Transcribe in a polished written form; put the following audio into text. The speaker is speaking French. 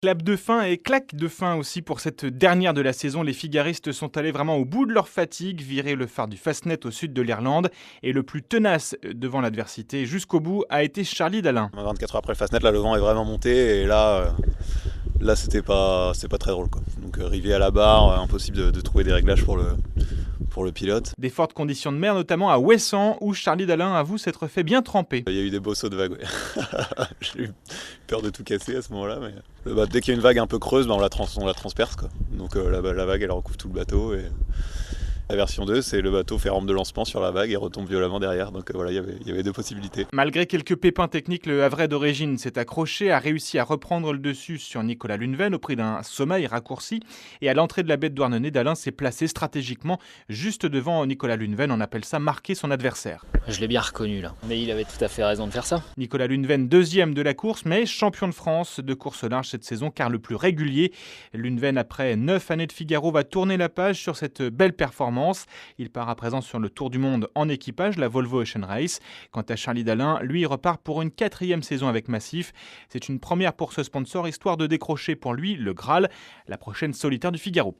Clap de fin et claque de fin aussi pour cette dernière de la saison. Les figaristes sont allés vraiment au bout de leur fatigue, virer le phare du Fastnet au sud de l'Irlande. Et le plus tenace devant l'adversité jusqu'au bout a été Charlie Dalin. 24 heures après le Fastnet, là, le vent est vraiment monté et là c'était pas très drôle, quoi. Donc rivé à la barre, impossible de trouver des réglages pour le pilote. Des fortes conditions de mer, notamment à Ouessant, où Charlie Dalin avoue s'être fait bien tremper. Il y a eu des beaux sauts de vagues, ouais. J'ai eu peur de tout casser à ce moment-là. Mais dès qu'il y a une vague un peu creuse, on la transperce, quoi. Donc la vague elle recouvre tout le bateau. Et la version 2, c'est le bateau fait rampe de lancement sur la vague et retombe violemment derrière. Donc voilà, il y avait deux possibilités. Malgré quelques pépins techniques, le Havrais d'origine s'est accroché, a réussi à reprendre le dessus sur Nicolas Luneven au prix d'un sommeil raccourci. Et à l'entrée de la baie de Douarnenez, Dalin s'est placé stratégiquement juste devant Nicolas Luneven. On appelle ça marquer son adversaire. Je l'ai bien reconnu là, mais il avait tout à fait raison de faire ça. Nicolas Luneven, deuxième de la course, mais champion de France de course large cette saison, car le plus régulier. Luneven, après 9 années de Figaro, va tourner la page sur cette belle performance. Il part à présent sur le Tour du Monde en équipage, la Volvo Ocean Race. Quant à Charlie Dalin, lui, il repart pour une 4e saison avec Massif. C'est une première pour ce sponsor, histoire de décrocher pour lui le Graal, la prochaine solitaire du Figaro.